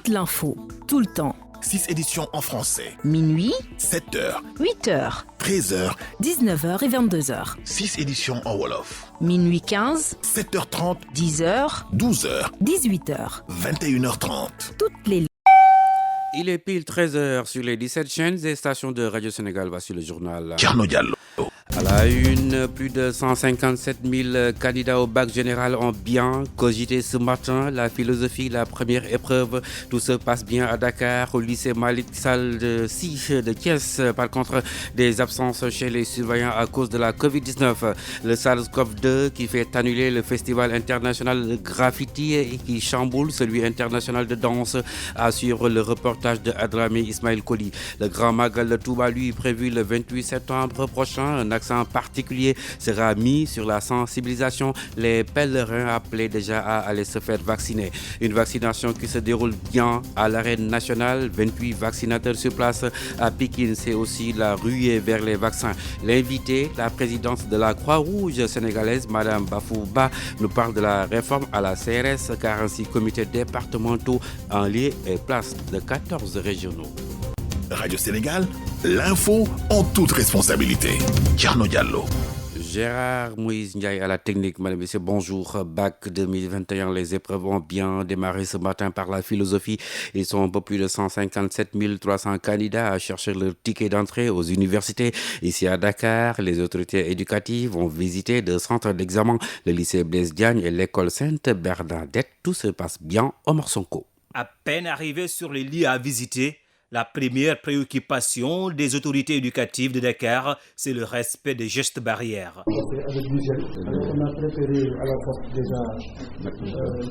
toute l'info, tout le temps. 6 éditions en français. Minuit, 7h, 8h, 13h, 19h et 22h. 6 éditions en Wolof. Minuit 15, 7h30, 10h, 12h, 18h. 21h30. Toutes les Il est pile 13h sur les 17 chaînes et stations de Radio Sénégal. Voici le journal. Thierno Diallo. À la une, plus de 157 000 candidats au bac général ont bien cogité ce matin. La philosophie, la première épreuve, tout se passe bien à Dakar, au lycée Malik Sall de Thiès. Par contre, des absences chez les surveillants à cause de la Covid-19. Le SARS-CoV-2 qui fait annuler le festival international de graffiti et qui chamboule celui international de danse, assure le reportage de Adramé Ismaël Koli. Le Grand Magal de Touba, lui, prévu le 28 septembre prochain. Un accent particulier sera mis sur la sensibilisation. Les pèlerins appelaient déjà à aller se faire vacciner. Une vaccination qui se déroule bien à l'arène nationale. 28 vaccinateurs sur place à Pékin. C'est aussi la ruée vers les vaccins. L'invité, la présidente de la Croix-Rouge sénégalaise, Madame Bafouba, nous parle de la réforme à la CRS, 46 comités départementaux en lieu et place de 14 régionaux. Radio Sénégal, l'info en toute responsabilité. Thierno Diallo. Gérard Moïse Ndiaye à la technique. Madame et messieurs, bonjour. Bac 2021, les épreuves ont bien démarré ce matin par la philosophie. Ils sont un peu plus de 157 300 candidats à chercher leur ticket d'entrée aux universités. Ici à Dakar, les autorités éducatives ont visité deux centres d'examen, le lycée Blaise Diagne et l'école Sainte-Bernadette. Tout se passe bien au Morsonko. À peine arrivé sur les lieux à visiter, la première préoccupation des autorités éducatives de Dakar, c'est le respect des gestes barrières. Avec du gel, on a préféré à la fois déjà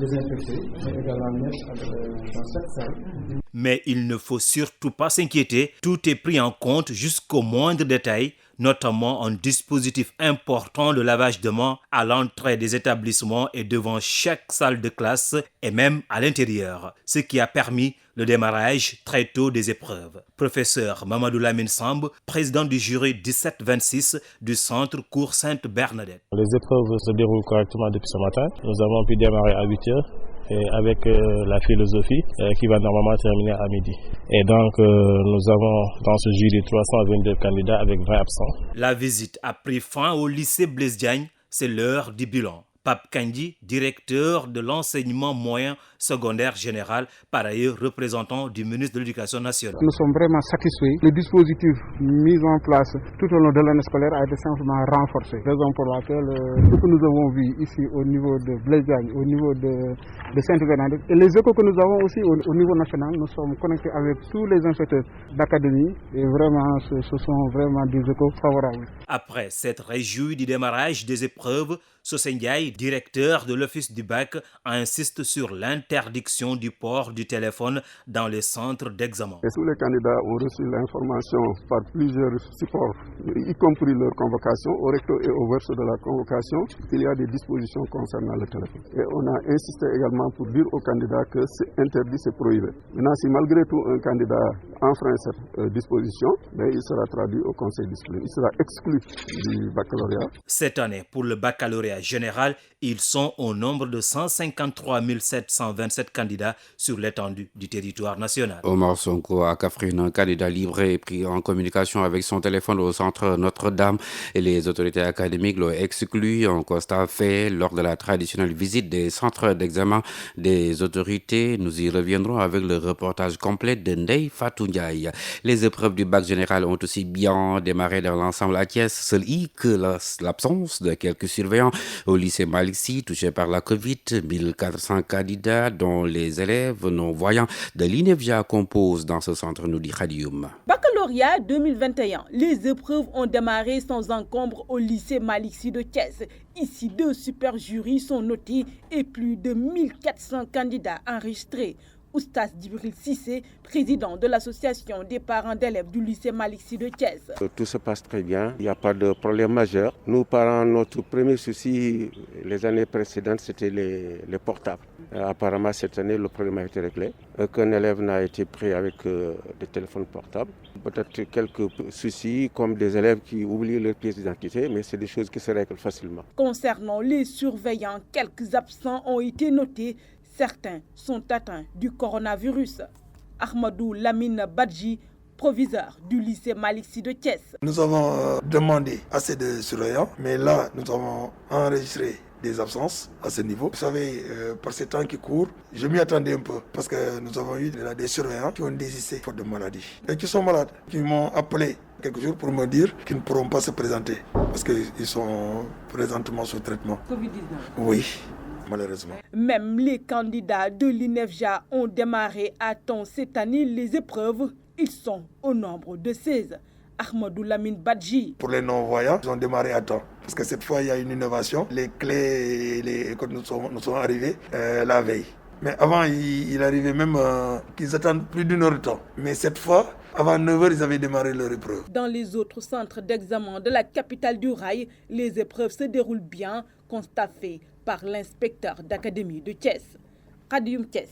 désinfecter, mais également mettre dans chaque salle. Mais il ne faut surtout pas s'inquiéter, tout est pris en compte jusqu'au moindre détail, notamment un dispositif important de lavage de mains à l'entrée des établissements et devant chaque salle de classe et même à l'intérieur, ce qui a permis le démarrage très tôt des épreuves. Professeur Mamadou Lamine Samb, président du jury 1726 du centre cours Sainte-Bernadette. Les épreuves se déroulent correctement depuis ce matin. Nous avons pu démarrer à 8h. Et avec la philosophie qui va normalement terminer à midi. Et donc nous avons dans ce jury 322 candidats avec 20 absents. La visite a pris fin au lycée Blaise Diagne, c'est l'heure du bilan. Pape Kandji, directeur de l'enseignement moyen secondaire général, par ailleurs représentant du ministre de l'Éducation nationale. Nous sommes vraiment satisfaits. Le dispositif mis en place tout au long de l'année scolaire a été simplement renforcé. Raison pour laquelle ce que nous avons vu ici au niveau de Blaise Diagne, au niveau de Sainte-Bernadette, et les échos que nous avons aussi au niveau national, nous sommes connectés avec tous les inspecteurs d'académie et vraiment ce sont vraiment des échos favorables. Après s'être réjoui du démarrage des épreuves, Sosendiaï, directeur de l'office du bac, insiste sur l'interdiction du port du téléphone dans les centres d'examen. Et tous les candidats ont reçu l'information par plusieurs supports, y compris leur convocation, au recto et au verso de la convocation, il y a des dispositions concernant le téléphone. Et on a insisté également pour dire aux candidats que c'est interdit, c'est prohibé. Maintenant, si malgré tout un candidat enfreint cette disposition, ben, il sera traduit au conseil disciplinaire. Il sera exclu du baccalauréat. Cette année, pour le baccalauréat général, ils sont au nombre de 153 727 candidats sur l'étendue du territoire national. Omar Sonko à Kaffrine, un candidat libre et pris en communication avec son téléphone au centre Notre-Dame et les autorités académiques l'ont exclu. Un constat fait lors de la traditionnelle visite des centres d'examen des autorités. Nous y reviendrons avec le reportage complet de Ndeye Fatou Ndiaye. Les épreuves du bac général ont aussi bien démarré dans l'ensemble à Thiès. Seul que l'absence de quelques surveillants au lycée Malik Sy, touché par la Covid. 1400 candidats dont les élèves non-voyants de l'INEFJA composent dans ce centre, nous dit Khadioum. Baccalauréat 2021, les épreuves ont démarré sans encombre au lycée Malik Sy de Thiès. Ici, 2 super jurys sont notés et plus de 1400 candidats enregistrés. Oustaz Djibril Cissé, président de l'association des parents d'élèves du lycée Malik Sy de Thiès. Tout se passe très bien, il n'y a pas de problème majeur. Nous, parents, notre premier souci, les années précédentes, c'était les portables. Apparemment, cette année, le problème a été réglé. Aucun élève n'a été pris avec des téléphones portables. Peut-être quelques soucis, comme des élèves qui oublient leur pièce d'identité, mais c'est des choses qui se règlent facilement. Concernant les surveillants, quelques absents ont été notés. Certains sont atteints du coronavirus. Ahmadou Lamine Badji, proviseur du lycée Malick Sy de Thiès. Nous avons demandé assez de surveillants, mais là, nous avons enregistré des absences à ce niveau. Vous savez, par ces temps qui courent, je m'y attendais un peu parce que nous avons eu des surveillants qui ont désisté faute de maladie et qui sont malades, qui m'ont appelé quelques jours pour me dire qu'ils ne pourront pas se présenter parce qu'ils sont présentement sous traitement. Covid-19. Oui, malheureusement. Même les candidats de l'INEFJA ont démarré à temps cette année les épreuves. Ils sont au nombre de 16. Ahmadou Lamine Badji. Pour les non-voyants, ils ont démarré à temps. Parce que cette fois, il y a une innovation. Les clés, les codes nous sont arrivés la veille. Mais avant, il arrivait même qu'ils attendent plus d'une heure de temps. Mais cette fois, avant 9h, ils avaient démarré leur épreuve. Dans les autres centres d'examen de la capitale du rail, les épreuves se déroulent bien, constat fait par l'inspecteur d'académie de Thiès. Radioum Thiès.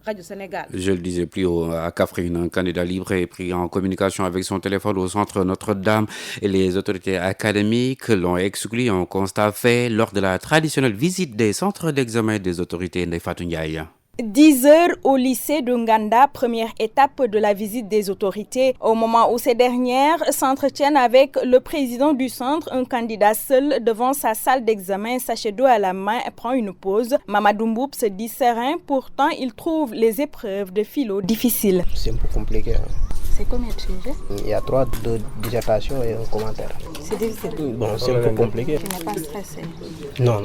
Radio Sénégal. Je le disais plus haut, à Kaffrine, un candidat libre est pris en communication avec son téléphone au centre Notre-Dame et les autorités académiques l'ont exclu en constat fait lors de la traditionnelle visite des centres d'examen des autorités Ndeye-Fatou Ndiaye. 10 heures au lycée de Nganda, première étape de la visite des autorités. Au moment où ces dernières s'entretiennent avec le président du centre, un candidat seul devant sa salle d'examen, sachet d'eau à la main, prend une pause. Mamadou Mboup se dit serein, pourtant il trouve les épreuves de philo difficiles. C'est un peu compliqué. C'est combien de sujets? Il y a 3 de dissertation et un commentaire. C'est difficile. Bon, c'est un peu compliqué. Tu n'es pas stressé? Non.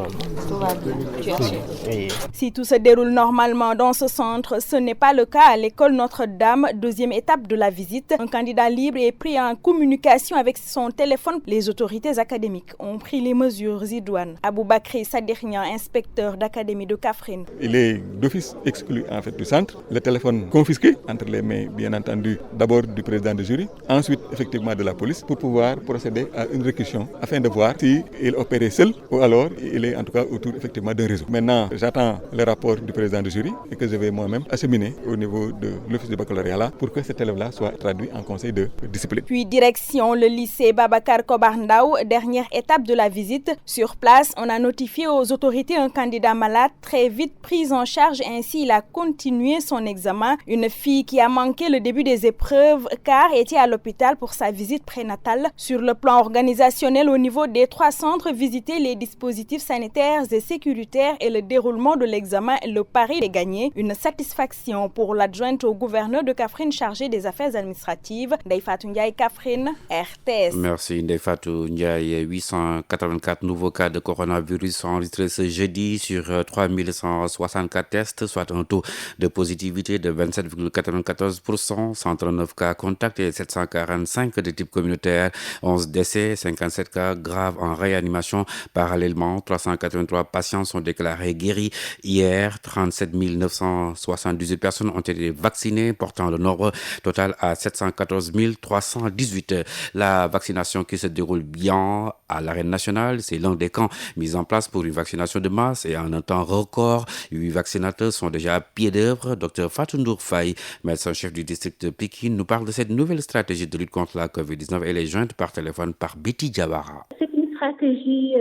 Tout va bien. Tu es sûr? Oui. Si tout se déroule normalement dans ce centre, ce n'est pas le cas à l'école Notre-Dame, deuxième étape de la visite. Un candidat libre est pris en communication avec son téléphone. Les autorités académiques ont pris les mesures idoines. Aboubakri Sadirnian, inspecteur d'académie de Kaffrine. Il est d'office exclu en fait du centre. Le téléphone confisqué entre les mains, bien entendu, d'abord du président de jury, ensuite effectivement de la police, pour pouvoir procéder à une réquisition afin de voir s'il opérait seul ou alors il est en tout cas autour effectivement d'un réseau. Maintenant, j'attends le rapport du président de jury et que je vais moi-même acheminer au niveau de l'office de baccalauréat là pour que cet élève-là soit traduit en conseil de discipline. Puis direction le lycée Babacar Kobarndao, dernière étape de la visite. Sur place, on a notifié aux autorités un candidat malade, très vite pris en charge, ainsi il a continué son examen. Une fille qui a manqué le début des épreuves car était à l'hôpital pour sa visite prénatale. Sur le plan organisationnel, au niveau des 3 centres visités, les dispositifs sanitaires et sécuritaires et le déroulement de l'examen, le pari est gagné. Une satisfaction pour l'adjointe au gouverneur de Kaffrine chargée des affaires administratives, Ndeye-Fatou Ndiaye, Kaffrine, RTS. Merci Ndeye-Fatou Ndiaye. 884 nouveaux cas de coronavirus enregistrés ce jeudi sur 3164 tests, soit un taux de positivité de 27,94%, 139 cas contacts et 745 de type communautaire, 11 décès, 57 cas graves en réanimation. Parallèlement, 383 patients sont déclarés guéris. Hier, 37 978 personnes ont été vaccinées, portant le nombre total à 714 318. La vaccination qui se déroule bien à l'arène nationale, c'est l'un des camps mis en place pour une vaccination de masse et en un temps record. 8 vaccinateurs sont déjà à pied d'œuvre. Dr Fatou Ndour Faye, médecin-chef du district de Pikine, nous parle de cette nouvelle stratégie de lutte contre la Covid-19 et les jointes par téléphone par Betty Diawara. C'est une stratégie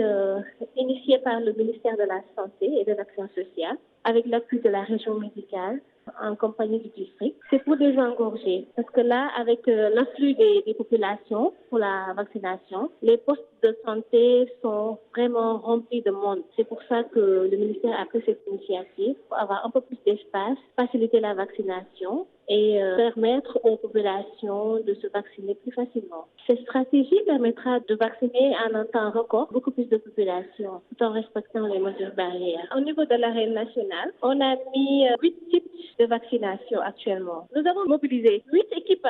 initiée par le ministère de la Santé et de l'Action sociale avec l'appui de la région médicale en compagnie du district. C'est pour désengorger parce que là, avec l'afflux des populations pour la vaccination, les postes de santé sont vraiment remplis de monde. C'est pour ça que le ministère a pris cette initiative pour avoir un peu plus d'espace, faciliter la vaccination et permettre aux populations de se vacciner plus facilement. Cette stratégie permettra de vacciner en un temps record beaucoup plus de populations tout en respectant les mesures barrières. Au niveau de l'arène nationale, on a mis 8 types de vaccination actuellement. Nous avons mobilisé 8 équipes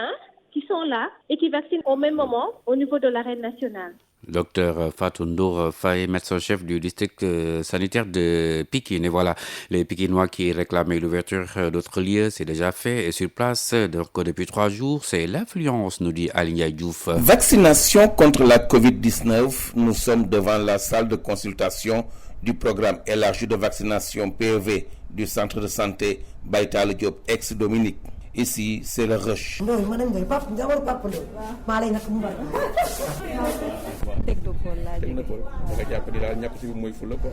qui sont là et qui vaccinent au même moment au niveau de l'arène nationale. Docteur Fatou Ndour Faye, médecin-chef du district sanitaire de Pikine. Et voilà, les Pikinois qui réclamaient l'ouverture d'autres lieux, c'est déjà fait. Et sur place, donc depuis 3 jours, c'est l'affluence, nous dit Aligna Diouf. Vaccination contre la Covid-19. Nous sommes devant la salle de consultation du programme élargi de vaccination PEV du centre de santé Baïtal Diop ex-Dominique. Ici, c'est le rush. technopole laa jógee. technopole da nga jàpp ni daal ñàkk ci mooy fulla quoi.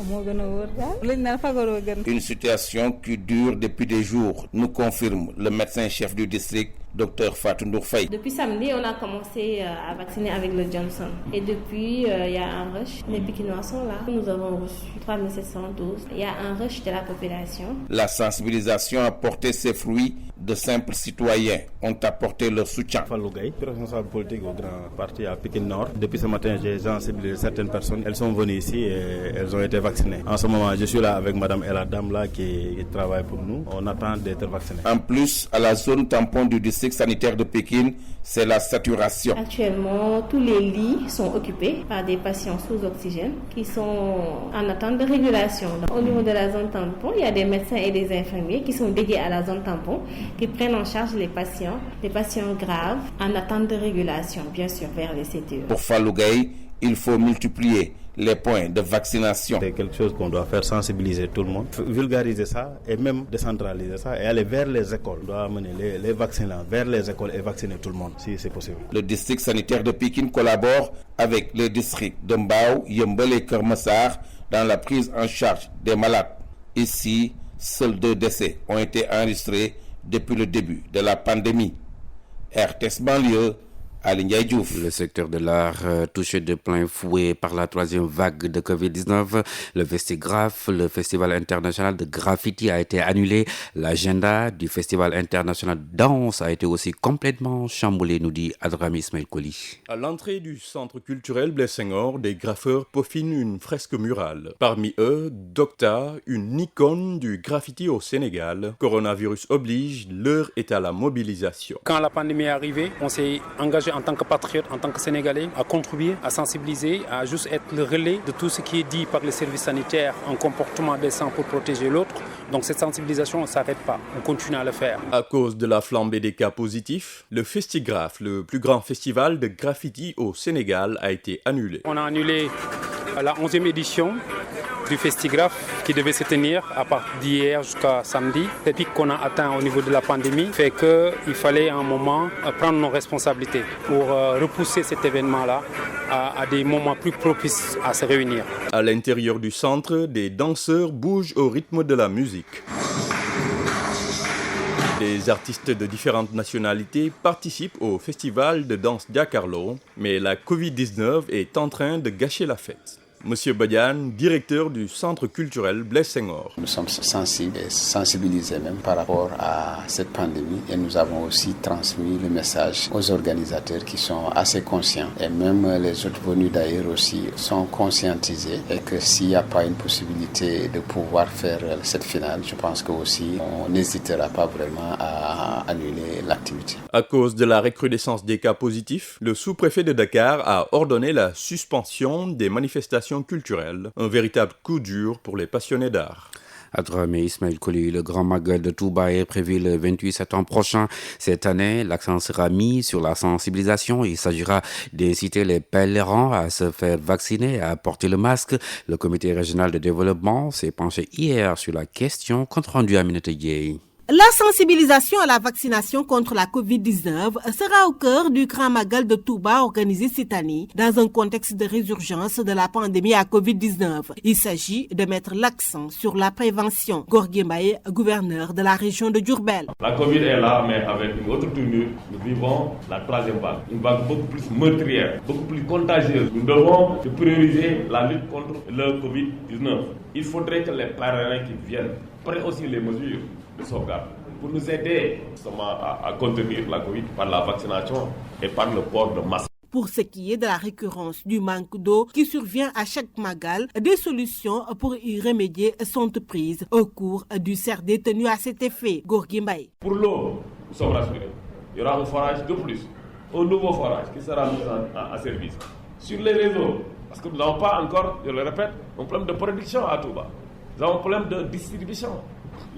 moo gën a wóor daal. lañ naan fagaroo gën. Une situation qui dure depuis des jours, nous confirme le médecin-chef du district, Dr Fatou Ndour Faye. Depuis samedi, on a commencé à vacciner avec le Johnson. Et depuis, il y a un rush. Les Pikinois sont là. Nous avons reçu 3700 doses. Il y a un rush de la population. La sensibilisation a porté ses fruits. De simples citoyens ont apporté leur soutien. Fallou Gaye, responsable politique au grand parti à Pikine Nord. Depuis ce matin, j'ai sensibilisé certaines personnes. Elles sont venues ici et elles ont été vaccinées. En ce moment, je suis là avec Madame Ella Dam là, qui travaille pour nous. On attend d'être vaccinés. En plus, à la zone tampon du district sanitaire de Pékin, c'est la saturation. Actuellement, tous les lits sont occupés par des patients sous oxygène qui sont en attente de régulation. Donc, au niveau de la zone tampon, il y a des médecins et des infirmiers qui sont dédiés à la zone tampon, qui prennent en charge les patients graves en attente de régulation, bien sûr, vers les CTE. Pour Fallou Gaye, il faut multiplier les points de vaccination. C'est quelque chose qu'on doit faire, sensibiliser tout le monde, vulgariser ça et même décentraliser ça et aller vers les écoles. On doit amener les vaccinants vers les écoles et vacciner tout le monde si c'est possible. Le district sanitaire de Pékin collabore avec les districts de Mbao, Yeumbeul et Keur Massar dans la prise en charge des malades. Ici, seuls 2 décès ont été enregistrés depuis le début de la pandémie. RTS banlieue, Aly Ndiaye Diouf. Le secteur de l'art touché de plein fouet par la 3e vague de Covid-19. Le Festigraph, le festival international de graffiti, a été annulé. L'agenda du festival international de danse a été aussi complètement chamboulé, nous dit Adrami Ismail Koli. À l'entrée du centre culturel Blaise Senghor, des graffeurs peaufinent une fresque murale. Parmi eux, Docta, une icône du graffiti au Sénégal. Coronavirus oblige, l'heure est à la mobilisation. Quand la pandémie est arrivée, on s'est engagé en tant que patriote, en tant que Sénégalais, à contribuer, à sensibiliser, à juste être le relais de tout ce qui est dit par les services sanitaires, un comportement décent pour protéger l'autre. Donc cette sensibilisation ne s'arrête pas, on continue à le faire. À cause de la flambée des cas positifs, le Festigraph, le plus grand festival de graffiti au Sénégal, a été annulé. On a annulé la 11e édition du Festigraph qui devait se tenir à partir d'hier jusqu'à samedi. Le pic qu'on a atteint au niveau de la pandémie fait qu'il fallait à un moment prendre nos responsabilités pour repousser cet événement-là à des moments plus propices à se réunir. À l'intérieur du centre, des danseurs bougent au rythme de la musique. Des artistes de différentes nationalités participent au festival de danse Giacarlo, mais la Covid-19 est en train de gâcher la fête. Monsieur Badiane, directeur du centre culturel Blaise Senghor. Nous sommes sensibles et sensibilisés même par rapport à cette pandémie et nous avons aussi transmis le message aux organisateurs qui sont assez conscients et même les autres venus d'ailleurs aussi sont conscientisés et que s'il n'y a pas une possibilité de pouvoir faire cette finale, je pense que aussi on n'hésitera pas vraiment à annuler l'activité. À cause de la recrudescence des cas positifs, le sous-préfet de Dakar a ordonné la suspension des manifestations culturelles, un véritable coup dur pour les passionnés d'art. Adramé Ismail Koli, le Grand Magal de Touba est prévu le 28 septembre prochain. Cette année, l'accent sera mis sur la sensibilisation. Il s'agira d'inciter les pèlerins à se faire vacciner et à porter le masque. Le comité régional de développement s'est penché hier sur la question, compte rendu à Aminata Dieye. La sensibilisation à la vaccination contre la Covid-19 sera au cœur du Grand Magal de Touba organisé cette année dans un contexte de résurgence de la pandémie à Covid-19. Il s'agit de mettre l'accent sur la prévention. Gorgui Mbaye, gouverneur de la région de Diourbel. La Covid est là, mais avec une autre tournure. Nous vivons la 3e vague. Une vague beaucoup plus meurtrière, beaucoup plus contagieuse. Nous devons prioriser la lutte contre le Covid-19. Il faudrait que les pèlerins qui viennent prennent aussi les mesures de sauvegarde pour nous aider à contenir la Covid par la vaccination et par le port de masques. Pour ce qui est de la récurrence du manque d'eau qui survient à chaque magal, des solutions pour y remédier sont prises au cours du CRD tenu à cet effet. Gorgui Mbaye. Pour l'eau, nous sommes rassurés. Il y aura un forage de plus, un nouveau forage qui sera mis à service. Sur les réseaux, parce que nous n'avons pas encore, je le répète, un problème de production à Touba. Nous avons un problème de distribution.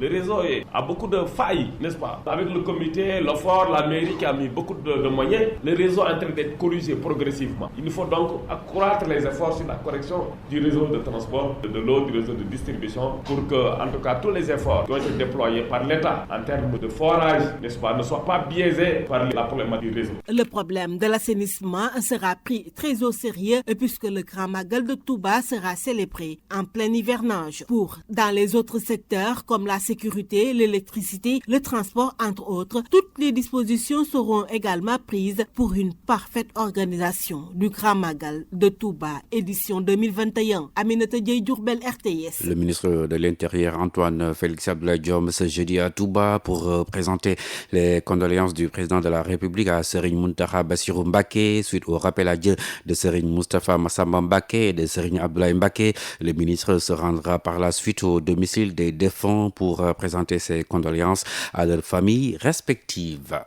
Le réseau a beaucoup de failles, n'est-ce pas? Avec le comité, l'OFOR, la mairie qui a mis beaucoup de moyens, le réseau est en train d'être corrigé progressivement. Il nous faut donc accroître les efforts sur la correction du réseau de transport, de l'eau, du réseau de distribution, pour que, en tout cas, tous les efforts qui ont été déployés par l'État en termes de forage, n'est-ce pas, ne soient pas biaisés par la problématique du réseau. Le problème de l'assainissement sera pris très au sérieux puisque le Grand Magal de Touba sera célébré en plein hivernage. Dans les autres secteurs comme la sécurité, l'électricité, le transport, entre autres, toutes les dispositions seront également prises pour une parfaite organisation du Grand Magal de Touba, édition 2021. Aminata Dieye, Diourbel, RTS. Le ministre de l'Intérieur, Antoine Félix Abdoulaye Diome, ce jeudi à Touba pour présenter les condoléances du président de la République à Serigne Mountakha Bassirou Mbacké suite au rappel à Dieu de Serigne Moustapha Massamba Mbacké et de Serigne Abdoulaye Mbacké. Le ministre se rendra par la suite au domicile des défunts pour présenter ses condoléances à leurs familles respectives.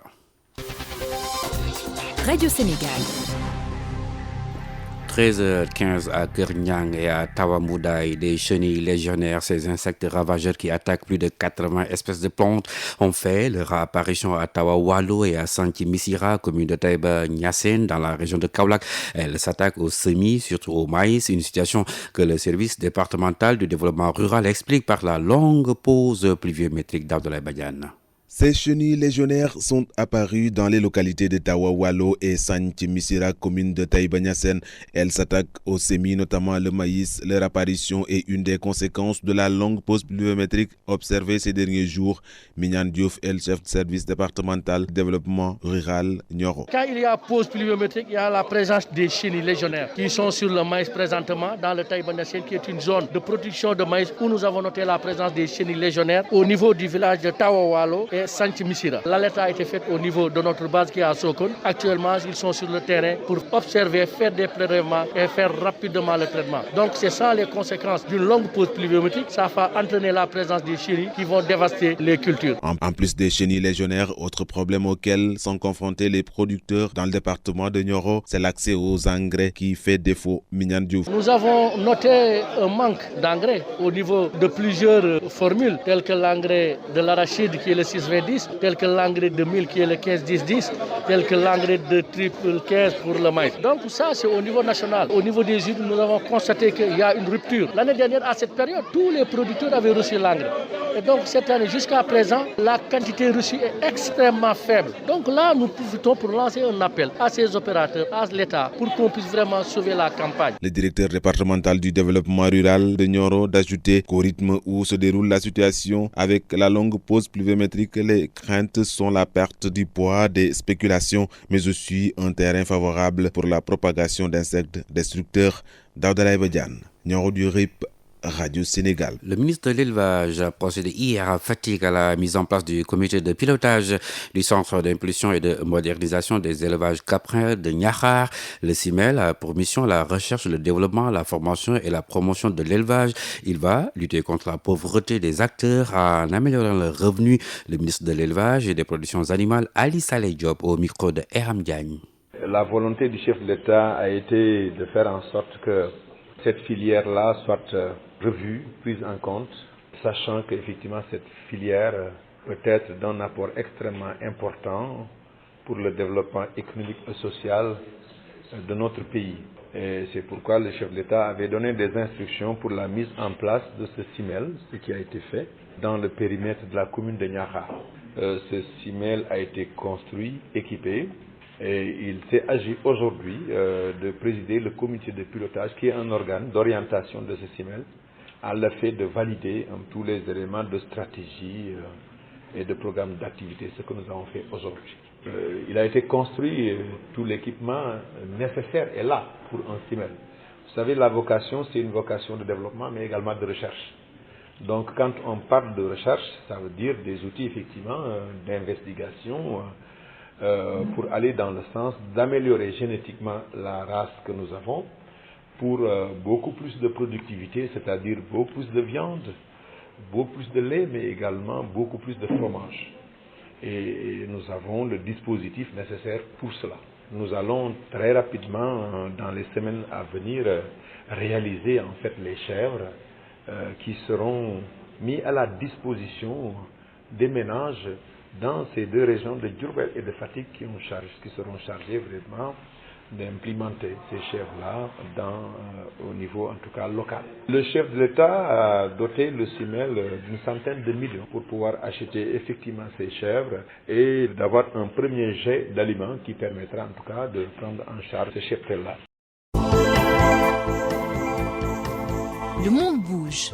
Radio Sénégal. 13h15 à Kernyang et à Tawamoudaï, des chenilles légionnaires, ces insectes ravageurs qui attaquent plus de 80 espèces de plantes, ont fait leur apparition à Tawawalo et à Santi Missira, commune de Taïba Niassène, dans la région de Kaolack. Elles s'attaquent aux semis, surtout au maïs, une situation que le service départemental du développement rural explique par la longue pause pluviométrique d'Abdoulaye Badiane. Ces chenilles légionnaires sont apparues dans les localités de Tawawalo et Santi Missira, commune de Taïba Niassène. Elles s'attaquent aux semis, notamment le maïs. Leur apparition est une des conséquences de la longue pause pluviométrique observée ces derniers jours. Mignan Diouf est le chef de service départemental développement rural Nioro. Quand il y a pause pluviométrique, il y a la présence des chenilles légionnaires qui sont sur le maïs présentement dans le Taïba Niassène, qui est une zone de production de maïs où nous avons noté la présence des chenilles légionnaires au niveau du village de Tawawalo et Santi Missira. L'alerte a été faite au niveau de notre base qui est à Sokone. Actuellement, ils sont sur le terrain pour observer, faire des prélèvements et faire rapidement le traitement. Donc c'est ça les conséquences d'une longue pause pluviométrique. Ça va entraîner la présence des chenilles qui vont dévaster les cultures. En plus des chenilles légionnaires, autre problème auquel sont confrontés les producteurs dans le département de Nioro, c'est l'accès aux engrais qui fait défaut. Mignan Diouf. Nous avons noté un manque d'engrais au niveau de plusieurs formules, telles que l'engrais de l'arachide qui est le 6-20-10, tel que l'engrais de mil qui est le 15-10-10, tel que l'engrais de triple 15 pour le maïs. Donc ça, c'est au niveau national. Au niveau des îles, nous avons constaté qu'il y a une rupture. L'année dernière, à cette période, tous les producteurs avaient reçu l'engrais. Et donc cette année, jusqu'à présent, la quantité reçue est extrêmement faible. Donc là, nous profitons pour lancer un appel à ces opérateurs, à l'État, pour qu'on puisse vraiment sauver la campagne. Le directeur départemental du développement rural de Nioro d'ajouter qu'au rythme où se déroule la situation, avec la longue pause pluviométrique, les craintes sont la perte du poids des spéculations, mais aussi un terrain favorable pour la propagation d'insectes destructeurs. Daouda Badiane, Nioro du RIP, Radio Sénégal. Le ministre de l'Élevage a procédé hier à Fatick à la mise en place du comité de pilotage du centre d'impulsion et de modernisation des élevages caprins de Niakhar. Le CIMEL a pour mission la recherche, le développement, la formation et la promotion de l'élevage. Il va lutter contre la pauvreté des acteurs en améliorant leurs revenus. Le ministre de l'Élevage et des productions animales, Ali Saleh Diop, au micro de Eram Diagne. La volonté du chef de l'État a été de faire en sorte que cette filière-là soit revue, prise en compte, sachant qu'effectivement cette filière peut être d'un apport extrêmement important pour le développement économique et social de notre pays. Et c'est pourquoi le chef de l'État avait donné des instructions pour la mise en place de ce CIMEL, ce qui a été fait dans le périmètre de la commune de Niakhar. Ce CIMEL a été construit, équipé, et il s'est agi aujourd'hui de présider le comité de pilotage qui est un organe d'orientation de ce CIMEL à l'effet de valider tous les éléments de stratégie et de programme d'activité, ce que nous avons fait aujourd'hui. Il a été construit, tout l'équipement nécessaire est là pour un CIMEL. Vous savez, la vocation, c'est une vocation de développement, mais également de recherche. Donc quand on parle de recherche, ça veut dire des outils effectivement d'investigation pour aller dans le sens d'améliorer génétiquement la race que nous avons pour beaucoup plus de productivité, c'est-à-dire beaucoup plus de viande, beaucoup plus de lait, mais également beaucoup plus de fromage. Et nous avons le dispositif nécessaire pour cela. Nous allons très rapidement, dans les semaines à venir, réaliser en fait les chèvres qui seront mis à la disposition des ménages dans ces deux régions de Diourbel et de Fatick qui seront chargés vraiment d'implémenter ces chèvres-là au niveau en tout cas local. Le chef de l'État a doté le CIMEL d'une centaine de millions pour pouvoir acheter effectivement ces chèvres et d'avoir un premier jet d'aliments qui permettra en tout cas de prendre en charge ces cheptels-là. Le monde bouge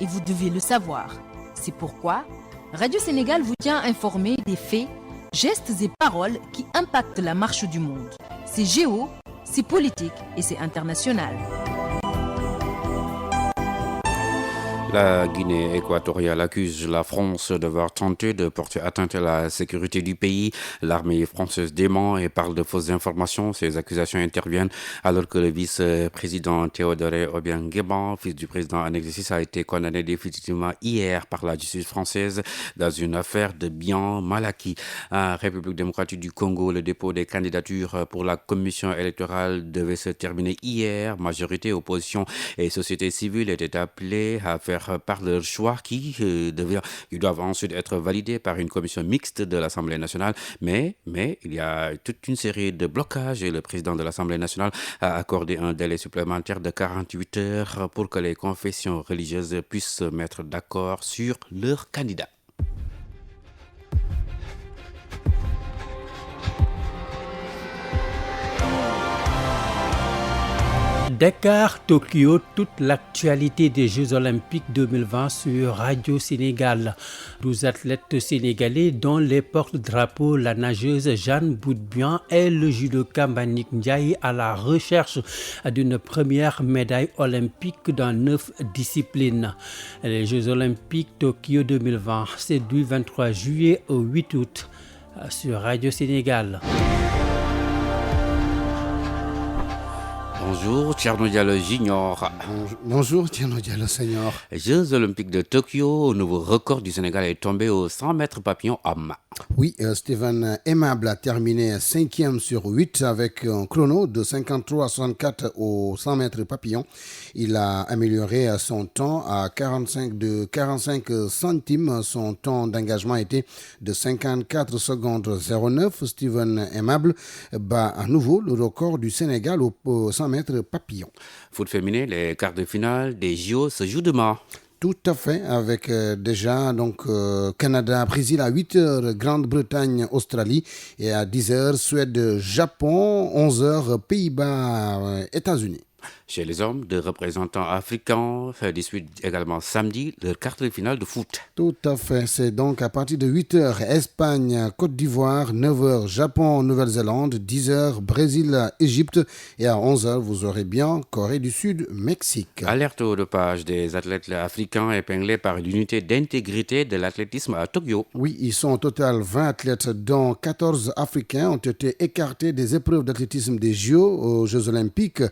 et vous devez le savoir. C'est pourquoi Radio Sénégal vous tient informé des faits, gestes et paroles qui impactent la marche du monde. C'est géo, c'est politique et c'est international. La Guinée équatoriale accuse la France d'avoir tenté de porter atteinte à la sécurité du pays. L'armée française dément et parle de fausses informations. Ces accusations interviennent alors que le vice-président Théodoré Obiang Nguema, fils du président en exercice, a été condamné définitivement hier par la justice française dans une affaire de biens mal acquis. En République démocratique du Congo, le dépôt des candidatures pour la commission électorale devait se terminer hier. Majorité, opposition et société civile étaient appelés à faire part de leur choix qui doivent ensuite être validés par une commission mixte de l'Assemblée nationale. Mais il y a toute une série de blocages et le président de l'Assemblée nationale a accordé un délai supplémentaire de 48 heures pour que les confessions religieuses puissent se mettre d'accord sur leurs candidats. Dakar, Tokyo, toute l'actualité des Jeux Olympiques 2020 sur Radio Sénégal. 12 athlètes sénégalais dont les porte-drapeaux, la nageuse Jeanne Boudbian et le judoka Mbagnick Ndiaye à la recherche d'une première médaille olympique dans 9 disciplines. Les Jeux Olympiques Tokyo 2020, c'est du 23 juillet au 8 août sur Radio Sénégal. Bonjour, Thierno Diallo Junior. Bonjour, Thierno Diallo Senior. Jeux Olympiques de Tokyo, nouveau record du Sénégal est tombé aux 100 mètres papillon hommes. Oui, Steven Aimable a terminé 5e sur 8 avec un chrono de 53,64 aux 100 mètres papillon. Il a amélioré son temps à 45 centimes. Son temps d'engagement était de 54 secondes 09. Steven Aimable bat à nouveau le record du Sénégal aux 100 mètres papillon. Foot féminin, les quarts de finale des JO se jouent demain. Tout à fait, avec déjà Canada, Brésil à 8h, Grande-Bretagne, Australie et à 10h, Suède, Japon, 11h, Pays-Bas, États-Unis. Chez les hommes, deux représentants africains disputent également samedi leur quart de finale de foot. Tout à fait, c'est donc à partir de 8h, Espagne, Côte d'Ivoire, 9h, Japon, Nouvelle-Zélande, 10h, Brésil, Égypte et à 11h, vous aurez bien Corée du Sud, Mexique. Alerte au dopage des athlètes africains épinglés par l'unité d'intégrité de l'athlétisme à Tokyo. Oui, ils sont au total 20 athlètes, dont 14 Africains ont été écartés des épreuves d'athlétisme des JO aux Jeux Olympiques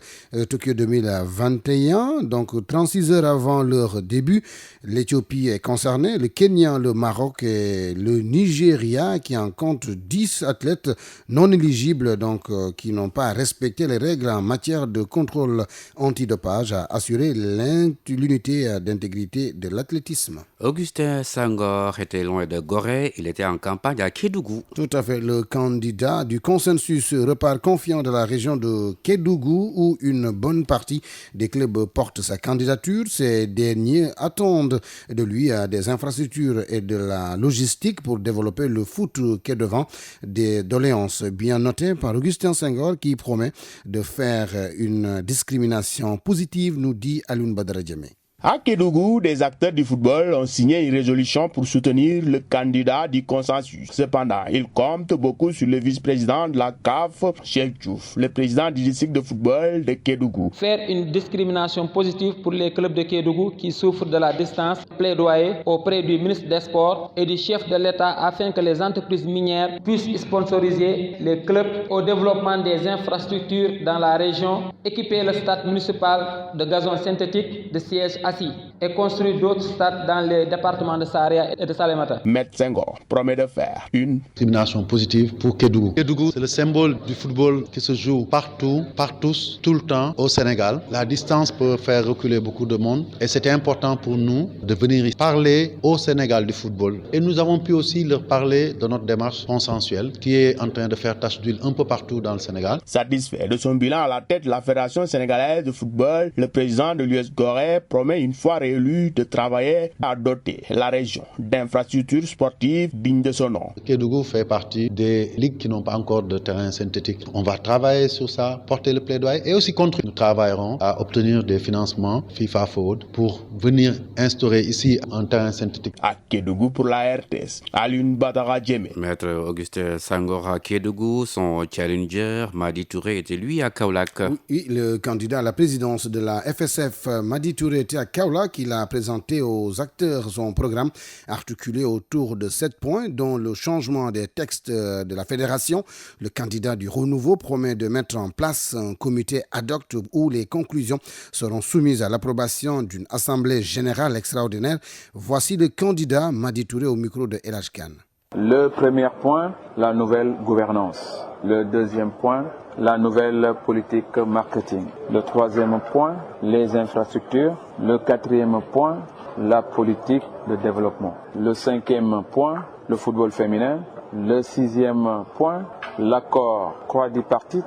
Tokyo 2021, donc 36 heures avant leur début. L'Éthiopie est concernée, le Kenya, le Maroc et le Nigeria qui en comptent 10 athlètes non éligibles, donc qui n'ont pas respecté les règles en matière de contrôle antidopage à assurer l'unité d'intégrité de l'athlétisme. Augustin Senghor était loin de Gorée, il était en campagne à Kédougou. Tout à fait, le candidat du consensus repart confiant de la région de Kédougou où une bonne partie des clubs portent sa candidature. Ces derniers attendent de lui des infrastructures et de la logistique pour développer le foot qui est devant. Des doléances bien notées par Augustin Senghor qui promet de faire une discrimination positive, nous dit Alioune Badara Diémé. À Kédougou, des acteurs du football ont signé une résolution pour soutenir le candidat du consensus. Cependant, ils comptent beaucoup sur le vice-président de la CAF, Cheikh Diouf, le président du district de football de Kédougou. Faire une discrimination positive pour les clubs de Kédougou qui souffrent de la distance, plaidoyer auprès du ministre des Sports et du chef de l'État afin que les entreprises minières puissent sponsoriser les clubs au développement des infrastructures dans la région, équiper le stade municipal de gazon synthétique, de sièges assis. et construire d'autres stades dans les départements de Saria et de Salémata. Maître Senghor promet de faire une discrimination positive pour Kédougou. Kédougou, c'est le symbole du football qui se joue partout, par tous, tout le temps au Sénégal. La distance peut faire reculer beaucoup de monde et c'était important pour nous de venir parler au Sénégal du football. Et nous avons pu aussi leur parler de notre démarche consensuelle qui est en train de faire tache d'huile un peu partout dans le Sénégal. Satisfait de son bilan à la tête de la Fédération sénégalaise de football, le président de l'US Gorée promet une fois réélu de travailler à doter la région d'infrastructures sportives dignes de son nom. Kédougou fait partie des ligues qui n'ont pas encore de terrain synthétique. On va travailler sur ça, porter le plaidoyer et aussi contre. Nous travaillerons à obtenir des financements FIFA Forward pour venir instaurer ici un terrain synthétique. À Kédougou pour la RTS, Alioune Badara Djemé. Maître Augustin Senghor à Kédougou, son challenger Madi Touré était lui à Kaolack. Oui, le candidat à la présidence de la FSF, Madi Touré, était à Kaolack. Il a présenté aux acteurs son programme articulé autour de 7 points, dont le changement des textes de la fédération. Le candidat du renouveau promet de mettre en place un comité ad hoc où les conclusions seront soumises à l'approbation d'une assemblée générale extraordinaire. Voici le candidat Madi Touré au micro de El Hadj Kane. Le premier point, la nouvelle gouvernance. Le deuxième point, la nouvelle politique marketing. Le troisième point, les infrastructures. Le quatrième point, la politique de développement. Le cinquième point, le football féminin. Le sixième point, l'accord quadripartite,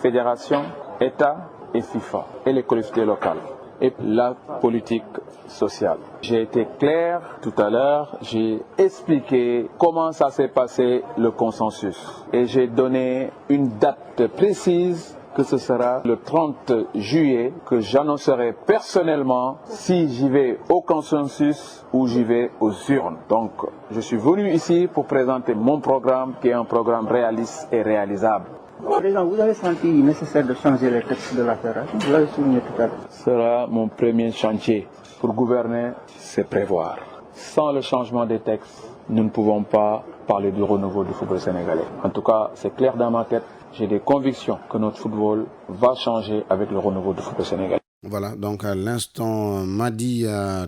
fédération, État et FIFA et les collectivités locales. Et la politique sociale. J'ai été clair tout à l'heure, j'ai expliqué comment ça s'est passé le consensus. Et j'ai donné une date précise que ce sera le 30 juillet que j'annoncerai personnellement si j'y vais au consensus ou j'y vais aux urnes. Donc je suis venu ici pour présenter mon programme qui est un programme réaliste et réalisable. Président, vous avez senti nécessaire de changer les textes de la fédération? Vous l'avez souligné tout à l'heure. Ce sera mon premier chantier. Pour gouverner, c'est prévoir. Sans le changement des textes, nous ne pouvons pas parler du renouveau du football sénégalais. En tout cas, c'est clair dans ma tête. J'ai des convictions que notre football va changer avec le renouveau du football sénégalais. Voilà, donc à l'instant, Madi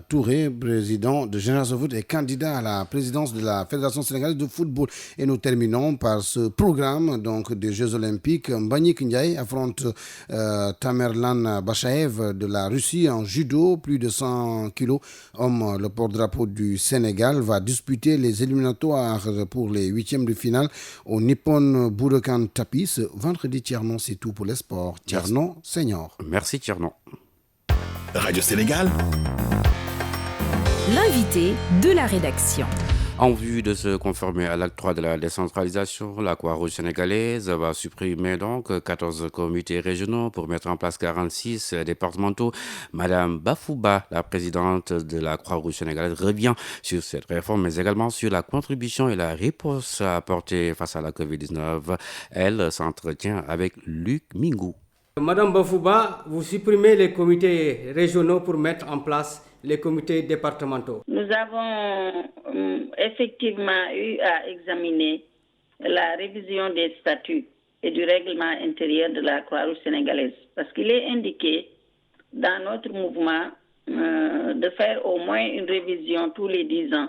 Touré, président de Génération Foot et candidat à la présidence de la Fédération sénégalaise de football. Et nous terminons par ce programme donc, des Jeux Olympiques. Mbagnick Ndiaye affronte Tamerlan Bachaev de la Russie en judo, plus de 100 kilos. Homme, le porte-drapeau du Sénégal, va disputer les éliminatoires pour les huitièmes de finale au Nippon Budokan Tapi. Ce vendredi, Tiernon, c'est tout pour les sports. Tiernon, senior. Merci Tiernon. Radio Sénégal. L'invité de la rédaction. En vue de se conformer à l'acte 3 de la décentralisation, la Croix-Rouge sénégalaise va supprimer donc 14 comités régionaux pour mettre en place 46 départementaux. Madame Bafouba, la présidente de la Croix-Rouge sénégalaise, revient sur cette réforme, mais également sur la contribution et la réponse à apporter face à la Covid-19. Elle s'entretient avec Luc Mingou. Madame Bafouba, vous supprimez les comités régionaux pour mettre en place les comités départementaux. Nous avons effectivement eu à examiner la révision des statuts et du règlement intérieur de la Croix-Rouge sénégalaise parce qu'il est indiqué dans notre mouvement de faire au moins une révision tous les 10 ans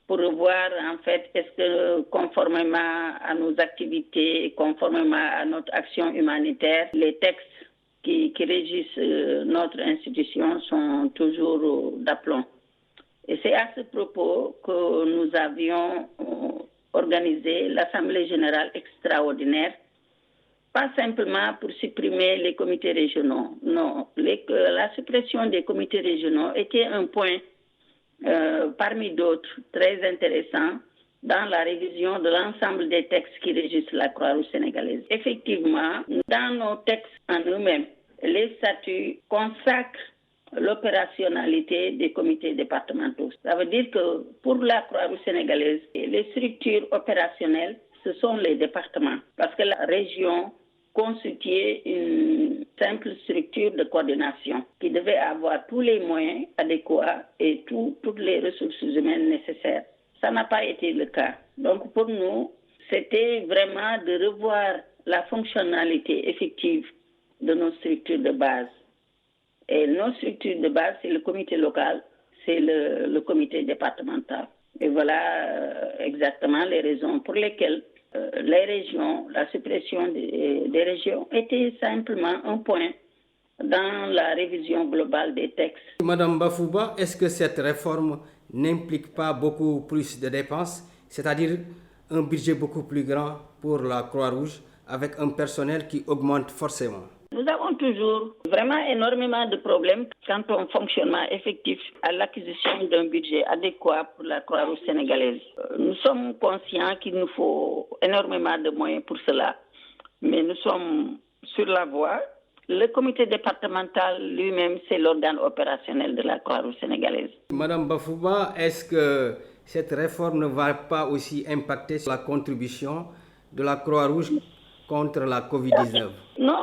pour revoir en fait est-ce que conformément à nos activités, conformément à notre action humanitaire, les textes qui régissent notre institution sont toujours d'aplomb. Et c'est à ce propos que nous avions organisé l'Assemblée générale extraordinaire, pas simplement pour supprimer les comités régionaux. Non, la suppression des comités régionaux était un point parmi d'autres très intéressants dans la révision de l'ensemble des textes qui régissent la Croix-Rouge sénégalaise. Effectivement, dans nos textes en eux-mêmes, les statuts consacrent l'opérationnalité des comités départementaux. Ça veut dire que pour la Croix-Rouge sénégalaise, les structures opérationnelles, ce sont les départements. Parce que la région constituait une simple structure de coordination qui devait avoir tous les moyens adéquats et toutes les ressources humaines nécessaires. Ça n'a pas été le cas. Donc pour nous, c'était vraiment de revoir la fonctionnalité effective de nos structures de base Et nos structures de base, c'est le comité local, c'est le comité départemental. Et voilà exactement les raisons pour lesquelles les régions, la suppression des régions était simplement un point dans la révision globale des textes. Madame Bafouba, est-ce que cette réforme n'implique pas beaucoup plus de dépenses, c'est-à-dire un budget beaucoup plus grand pour la Croix-Rouge avec un personnel qui augmente forcément? Nous avons toujours vraiment énormément de problèmes quant au fonctionnement effectif à l'acquisition d'un budget adéquat pour la Croix-Rouge sénégalaise. Nous sommes conscients qu'il nous faut énormément de moyens pour cela, mais nous sommes sur la voie. Le comité départemental lui-même, c'est l'organe opérationnel de la Croix-Rouge sénégalaise. Madame Bafouba, est-ce que cette réforme ne va pas aussi impacter sur la contribution de la Croix-Rouge contre la Covid-19? Non.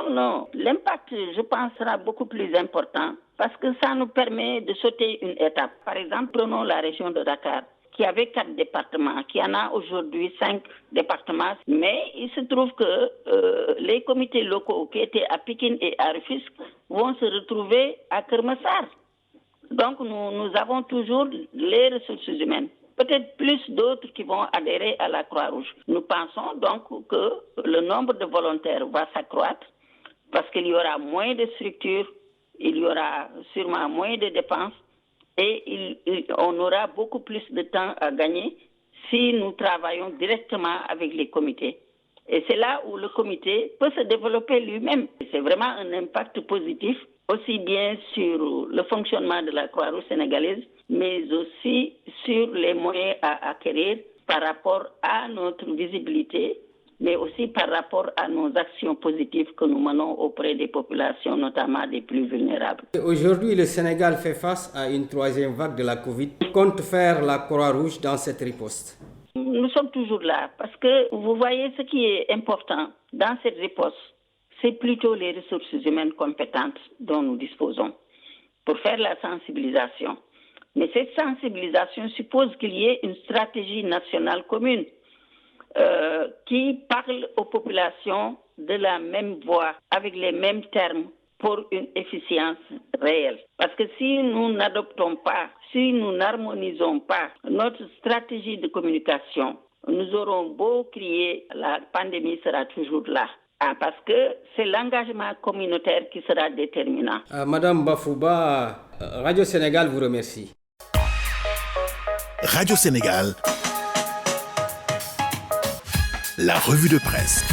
L'impact, je pense, sera beaucoup plus important parce que ça nous permet de sauter une étape. Par exemple, prenons la région de Dakar, qui avait 4 départements, qui en a aujourd'hui 5 départements. Mais il se trouve que les comités locaux qui étaient à Pikine et à Rufisque vont se retrouver à Kermassar. Donc nous avons toujours les ressources humaines. Peut-être plus d'autres qui vont adhérer à la Croix-Rouge. Nous pensons donc que le nombre de volontaires va s'accroître parce qu'il y aura moins de structures, il y aura sûrement moins de dépenses et on aura beaucoup plus de temps à gagner si nous travaillons directement avec les comités. Et c'est là où le comité peut se développer lui-même. C'est vraiment un impact positif, aussi bien sur le fonctionnement de la Croix-Rouge sénégalaise, mais aussi sur les moyens à acquérir par rapport à notre visibilité, mais aussi par rapport à nos actions positives que nous menons auprès des populations, notamment des plus vulnérables. Aujourd'hui, le Sénégal fait face à une 3e vague de la Covid. Que compte faire la Croix-Rouge dans cette riposte? Nous sommes toujours là parce que vous voyez ce qui est important dans cette riposte, c'est plutôt les ressources humaines compétentes dont nous disposons pour faire la sensibilisation. Mais cette sensibilisation suppose qu'il y ait une stratégie nationale commune qui parle aux populations de la même voix, avec les mêmes termes, pour une efficience réelle. Parce que si nous n'adoptons pas, si nous n'harmonisons pas notre stratégie de communication, nous aurons beau crier, la pandémie sera toujours là. Parce que c'est l'engagement communautaire qui sera déterminant. Madame Bafouba, Radio Sénégal vous remercie. Radio Sénégal, la revue de presse.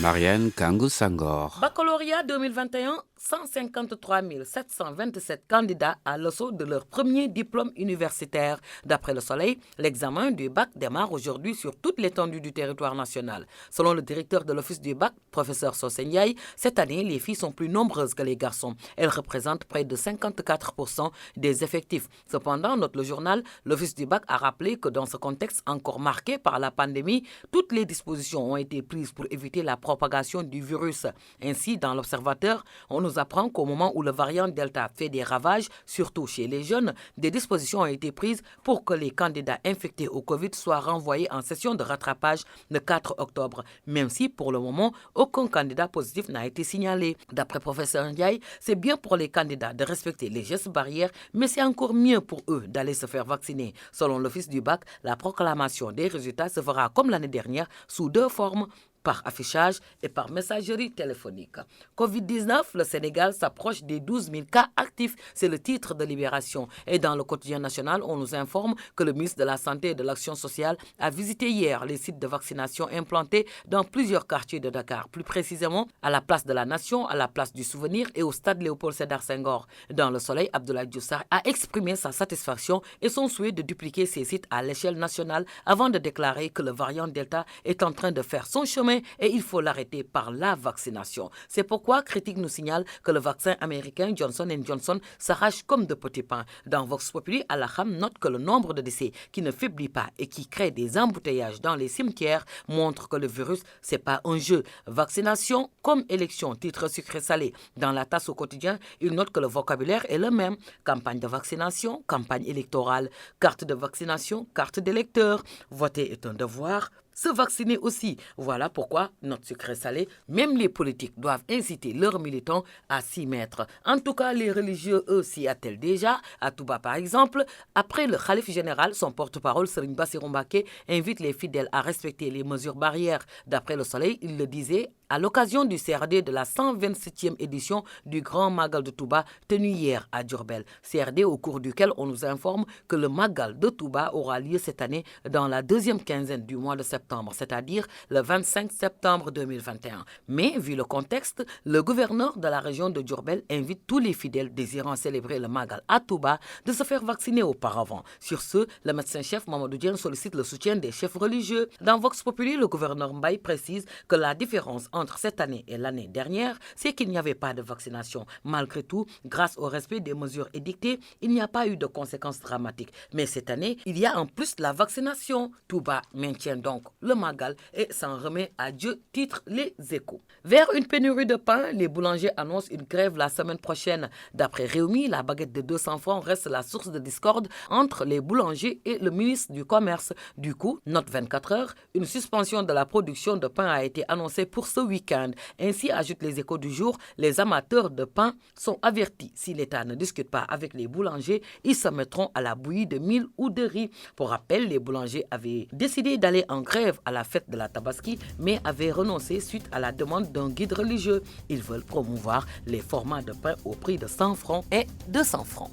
Marianne Kangou-Sangor. Baccalauréat 2021, 153 727 candidats à l'assaut de leur premier diplôme universitaire. D'après Le Soleil, l'examen du bac démarre aujourd'hui sur toute l'étendue du territoire national. Selon le directeur de l'office du bac, professeur Sosenyaï, cette année, les filles sont plus nombreuses que les garçons. Elles représentent près de 54% des effectifs. Cependant, note le journal, l'office du bac a rappelé que dans ce contexte encore marqué par la pandémie, toutes les dispositions ont été prises pour éviter la propagation du virus. Ainsi, dans l'Observateur, on nous apprend qu'au moment où le variant Delta fait des ravages, surtout chez les jeunes, des dispositions ont été prises pour que les candidats infectés au Covid soient renvoyés en session de rattrapage le 4 octobre, même si pour le moment, aucun candidat positif n'a été signalé. D'après professeur Ndiaye, c'est bien pour les candidats de respecter les gestes barrières, mais c'est encore mieux pour eux d'aller se faire vacciner. Selon l'office du bac, la proclamation des résultats se fera comme l'année dernière sous 2 formes, par affichage et par messagerie téléphonique. Covid-19, le Sénégal s'approche des 12 000 cas actifs. C'est le titre de Libération. Et dans le quotidien national, on nous informe que le ministre de la Santé et de l'Action sociale a visité hier les sites de vaccination implantés dans plusieurs quartiers de Dakar. Plus précisément, à la place de la Nation, à la place du Souvenir et au stade Léopold Sédar Senghor. Dans Le Soleil, Abdoulaye Diouf Sarr a exprimé sa satisfaction et son souhait de dupliquer ces sites à l'échelle nationale avant de déclarer que le variant Delta est en train de faire son chemin et il faut l'arrêter par la vaccination. C'est pourquoi Critique nous signale que le vaccin américain Johnson & Johnson s'arrache comme de petits pains. Dans Vox Populi, Alaham note que le nombre de décès qui ne faiblit pas et qui crée des embouteillages dans les cimetières montre que le virus, c'est pas un jeu. Vaccination comme élection, titre sucré-salé. Dans la tasse au quotidien, il note que le vocabulaire est le même. Campagne de vaccination, campagne électorale, carte de vaccination, carte d'électeur. Voter est un devoir. se vacciner aussi. Voilà pourquoi notre sucré salé, même les politiques doivent inciter leurs militants à s'y mettre. En tout cas, les religieux, eux, s'y attellent déjà. À Touba, par exemple, après le khalife général, son porte-parole, Serigne Bassirou Mbacké, invite les fidèles à respecter les mesures barrières. D'après Le Soleil, il le disait à l'occasion du CRD de la 127e édition du Grand Magal de Touba tenu hier à Diourbel. CRD au cours duquel on nous informe que le Magal de Touba aura lieu cette année dans la deuxième quinzaine du mois de septembre, c'est-à-dire le 25 septembre 2021. Mais vu le contexte, le gouverneur de la région de Diourbel invite tous les fidèles désirant célébrer le Magal à Touba de se faire vacciner auparavant. Sur ce, le médecin-chef Mamadou Diène sollicite le soutien des chefs religieux. Dans Vox Populi, le gouverneur Mbaye précise que la différence entre cette année et l'année dernière, c'est qu'il n'y avait pas de vaccination. Malgré tout, grâce au respect des mesures édictées, il n'y a pas eu de conséquences dramatiques. Mais cette année, il y a en plus la vaccination. Touba maintient donc le Magal et s'en remet à Dieu, titre Les Échos. Vers une pénurie de pain, les boulangers annoncent une grève la semaine prochaine. D'après Réumi, la baguette de 200 francs reste la source de discorde entre les boulangers et le ministre du Commerce. Du coup, note 24 heures, une suspension de la production de pain a été annoncée pour ce week-end. Ainsi, ajoutent les Échos du jour, les amateurs de pain sont avertis. Si l'État ne discute pas avec les boulangers, ils se mettront à la bouillie de mil ou de riz. Pour rappel, les boulangers avaient décidé d'aller en grève à la fête de la Tabaski, mais avaient renoncé suite à la demande d'un guide religieux. Ils veulent promouvoir les formats de pain au prix de 100 francs et 200 francs.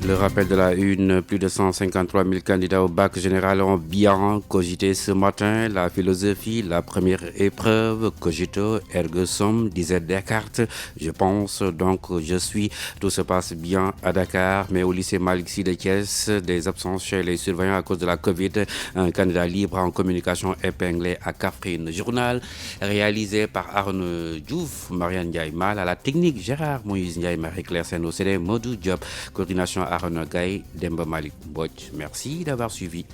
Le rappel de la une, plus de 153 000 candidats au bac général ont bien cogité ce matin. La philosophie, la première épreuve, cogito, ergo sum, disait Descartes. Je pense, donc je suis. Tout se passe bien à Dakar, mais au lycée Malick Sy de Thiès, des absences chez les surveillants à cause de la Covid. Un candidat libre en communication épinglé à Kaffrine. Journal réalisé par Arnaud Diouf, Marianne Ndiaye Mal, à la technique Gérard Moïse Ndiaye, Marie-Claire Sen-Océdé, Modou Diop, coordination Arnaud Gaye, Demba Malik Mbodj. Merci d'avoir suivi.